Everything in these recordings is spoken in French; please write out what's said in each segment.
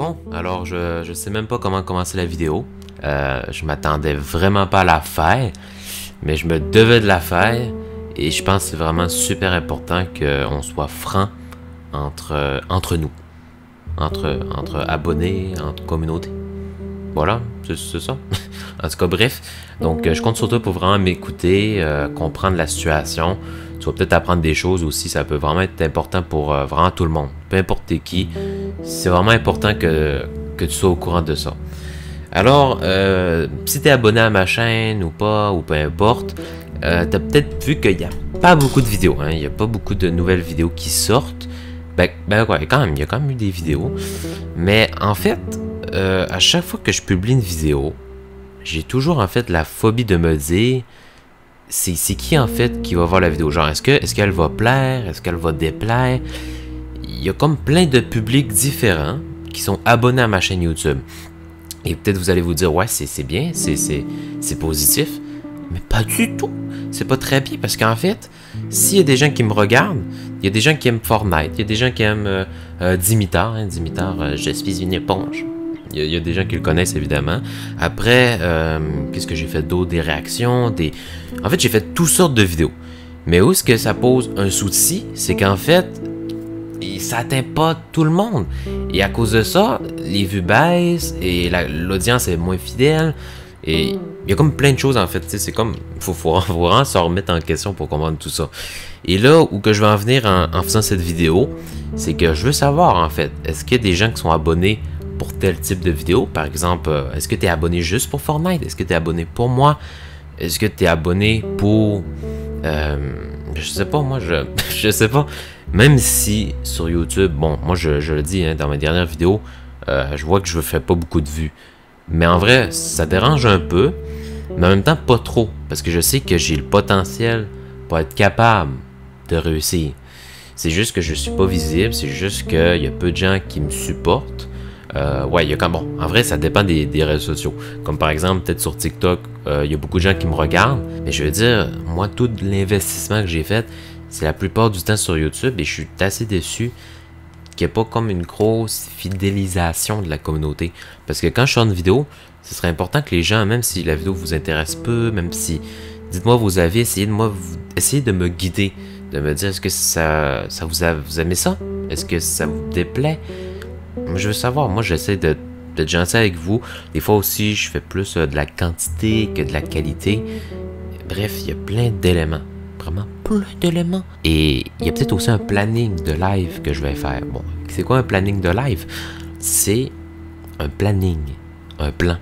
Bon, alors je sais même pas comment commencer la vidéo. Je m'attendais vraiment pas à la faire, mais je me devais de la faire. Et je pense que c'est vraiment super important qu'on soit franc entre nous. Entre abonnés, entre communauté. Voilà, c'est ça. En tout cas, bref. Donc, je compte sur toi pour vraiment m'écouter, comprendre la situation. Tu vas peut-être apprendre des choses aussi. Ça peut vraiment être important pour vraiment tout le monde. Peu importe t'es qui. C'est vraiment important que tu sois au courant de ça. Alors, si tu es abonné à ma chaîne ou pas, ou peu importe, tu as peut-être vu qu'il n'y a pas beaucoup de vidéos. Hein? Il n'y a pas beaucoup de nouvelles vidéos qui sortent. Ben ouais, il y a quand même eu des vidéos. Mais en fait, à chaque fois que je publie une vidéo, j'ai toujours en fait la phobie de me dire c'est qui en fait qui va voir la vidéo. Genre, est-ce qu'elle va plaire? Est-ce qu'elle va déplaire? Il y a comme plein de publics différents qui sont abonnés à ma chaîne YouTube. Et peut-être vous allez vous dire, ouais, c'est bien, c'est positif. Mais pas du tout. C'est pas très bien parce qu'en fait, s'il y a des gens qui me regardent, il y a des gens qui aiment Fortnite, il y a des gens qui aiment Dimitar. Hein, Dimitar, je suis une éponge. Il y a des gens qui le connaissent évidemment. Après, qu'est-ce que j'ai fait d'autre? Des réactions, En fait, j'ai fait toutes sortes de vidéos. Mais où est-ce que ça pose un souci? C'est qu'en fait, ça atteint pas tout le monde. Et à cause de ça, les vues baissent et l'audience est moins fidèle. Et il y a comme plein de choses en fait. C'est comme, faut vraiment se remettre en question pour comprendre tout ça. Et là où que je vais en venir en faisant cette vidéo, c'est que je veux savoir en fait, est-ce qu'il y a des gens qui sont abonnés pour tel type de vidéo? Par exemple, est-ce que tu es abonné juste pour Fortnite? Est-ce que tu es abonné pour moi? Est-ce que tu es abonné pour... je sais pas, moi, je sais pas. Même si sur YouTube, bon, moi je le dis hein, dans mes dernières vidéos, je vois que je ne fais pas beaucoup de vues. Mais en vrai, ça dérange un peu, mais en même temps pas trop. Parce que je sais que j'ai le potentiel pour être capable de réussir. C'est juste que je suis pas visible, c'est juste qu'il y a peu de gens qui me supportent. Ouais, il y a bon, en vrai, ça dépend des réseaux sociaux. Comme par exemple, peut-être sur TikTok, il y a beaucoup de gens qui me regardent. Mais je veux dire, moi, tout l'investissement que j'ai fait, c'est la plupart du temps sur YouTube. Et je suis assez déçu qu'il n'y ait pas comme une grosse fidélisation de la communauté. Parce que quand je sors une vidéo, ce serait important que les gens, même si la vidéo vous intéresse peu, même si... Dites-moi vos avis, essayez de me guider. De me dire, est-ce que vous aimez ça? Est-ce que ça vous déplaît? Je veux savoir, moi j'essaie d'être gentil avec vous. Des fois aussi, je fais plus de la quantité que de la qualité. Bref, il y a plein d'éléments. Vraiment plein d'éléments. Et il y a peut-être aussi un planning de live que je vais faire. Bon, c'est quoi un planning de live? C'est un planning, un plan.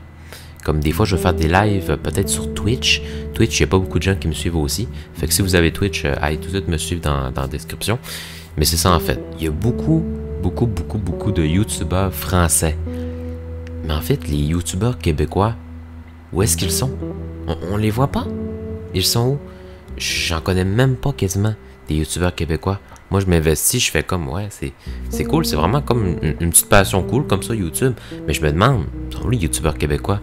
Comme des fois, je vais faire des lives peut-être sur Twitch. Twitch, il n'y a pas beaucoup de gens qui me suivent aussi. Fait que si vous avez Twitch, allez tout de suite me suivre dans la description. Mais c'est ça en fait. Il y a beaucoup de youtubeurs français. Mais en fait, les youtubeurs québécois, où est-ce qu'ils sont? On les voit pas? Ils sont où? J'en connais même pas quasiment des youtubeurs québécois. Moi, je m'investis, je fais comme, ouais, c'est cool, c'est vraiment comme une petite passion cool, comme ça, YouTube. Mais je me demande, sont où les youtubeurs québécois?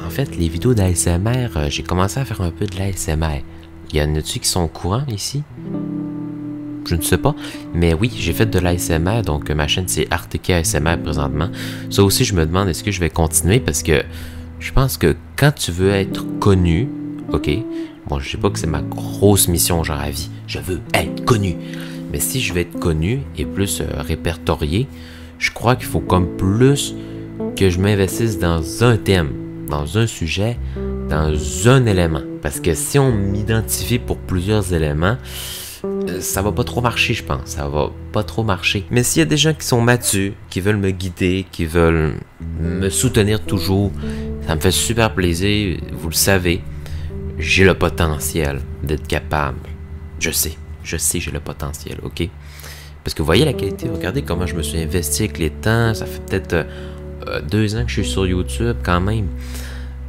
En fait, les vidéos d'ASMR, j'ai commencé à faire un peu de l'ASMR. Il y en a-tu qui sont au courant ici? Je ne sais pas, mais oui, j'ai fait de l'ASMR, donc ma chaîne c'est RTK ASMR présentement. Ça aussi, je me demande est-ce que je vais continuer parce que je pense que quand tu veux être connu, ok, bon, je sais pas que c'est ma grosse mission genre à vie, je veux être connu, mais si je veux être connu et plus répertorié, je crois qu'il faut comme plus que je m'investisse dans un thème, dans un sujet, dans un élément, parce que si on m'identifie pour plusieurs éléments, ça va pas trop marcher, je pense. Ça va pas trop marcher. Mais s'il y a des gens qui sont matures, qui veulent me guider, qui veulent me soutenir toujours, ça me fait super plaisir. Vous le savez, j'ai le potentiel d'être capable. Je sais, j'ai le potentiel, ok? Parce que vous voyez la qualité, regardez comment je me suis investi avec les temps. Ça fait peut-être 2 ans que je suis sur YouTube quand même.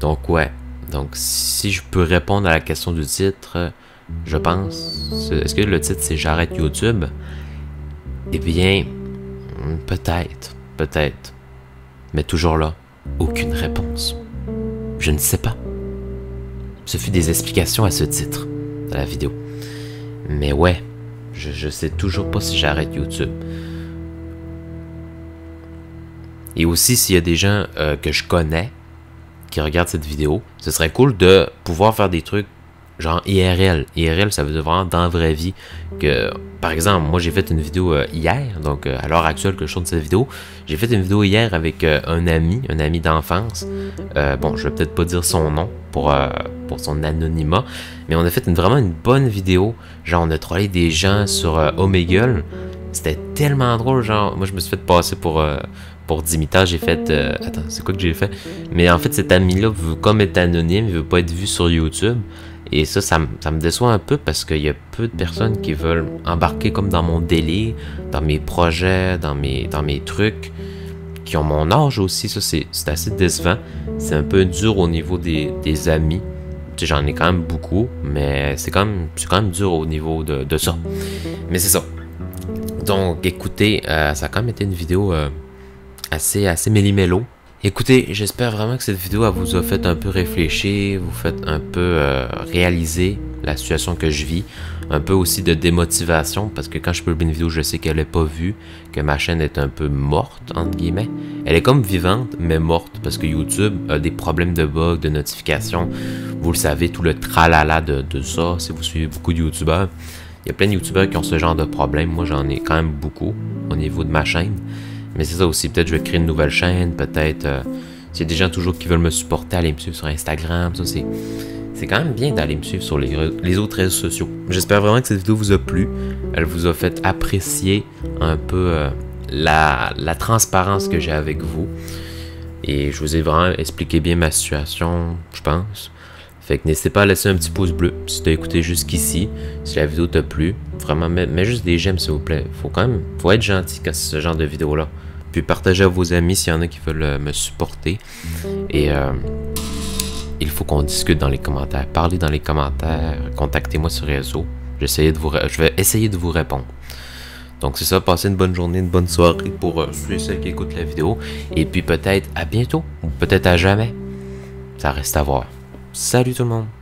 Donc ouais, donc si je peux répondre à la question du titre... je pense. Est-ce que le titre c'est J'arrête YouTube? Eh bien, peut-être. Mais toujours là, aucune réponse. Je ne sais pas. Ce fut des explications à ce titre de la vidéo. Mais ouais, je sais toujours pas si j'arrête YouTube. Et aussi, s'il y a des gens que je connais qui regardent cette vidéo, ce serait cool de pouvoir faire des trucs genre IRL. IRL, ça veut dire vraiment dans la vraie vie. Que, par exemple, moi j'ai fait une vidéo hier, donc à l'heure actuelle que je tourne cette vidéo, j'ai fait une vidéo hier avec un ami d'enfance. Bon, je vais peut-être pas dire son nom pour son anonymat, mais on a fait vraiment une bonne vidéo. Genre, on a trollé des gens sur Omegle. C'était tellement drôle, genre, moi je me suis fait passer pour Dimitar, j'ai fait... attends, c'est quoi que j'ai fait? Mais en fait, cet ami-là veut comme être anonyme, il veut pas être vu sur YouTube. Et ça me déçoit un peu parce qu'il y a peu de personnes qui veulent embarquer comme dans mon délire, dans mes projets, dans mes trucs, qui ont mon âge aussi. Ça, c'est assez décevant. C'est un peu dur au niveau des amis. Tu sais, j'en ai quand même beaucoup, mais c'est quand même dur au niveau de ça. Mais c'est ça. Donc, écoutez, ça a quand même été une vidéo assez méli-mélo. Écoutez, j'espère vraiment que cette vidéo elle vous a fait un peu réfléchir, vous fait un peu réaliser la situation que je vis, un peu aussi de démotivation, parce que quand je publie une vidéo, je sais qu'elle n'est pas vue, que ma chaîne est un peu morte, entre guillemets. Elle est comme vivante, mais morte, parce que YouTube a des problèmes de bugs, de notifications. Vous le savez, tout le tralala de ça, si vous suivez beaucoup de YouTubeurs. Il y a plein de YouTubeurs qui ont ce genre de problème. Moi, j'en ai quand même beaucoup au niveau de ma chaîne. Mais c'est ça aussi, peut-être je vais créer une nouvelle chaîne, peut-être s'il y a des gens toujours qui veulent me supporter, aller me suivre sur Instagram, ça c'est quand même bien d'aller me suivre sur les autres réseaux sociaux. J'espère vraiment que cette vidéo vous a plu, elle vous a fait apprécier un peu la transparence que j'ai avec vous. Et je vous ai vraiment expliqué bien ma situation, je pense. Fait que n'hésitez pas à laisser un petit pouce bleu si tu as écouté jusqu'ici, si la vidéo t'a plu. Vraiment, mets juste des j'aime s'il vous plaît. Faut être gentil quand c'est ce genre de vidéo là. Puis partagez à vos amis s'il y en a qui veulent me supporter. Et il faut qu'on discute dans les commentaires. Parlez dans les commentaires, contactez-moi sur les réseaux. Je vais essayer de vous répondre. Donc c'est ça, passez une bonne journée, une bonne soirée pour ceux et celles qui écoutent la vidéo. Et puis peut-être à bientôt, ou peut-être à jamais. Ça reste à voir. Salut tout le monde!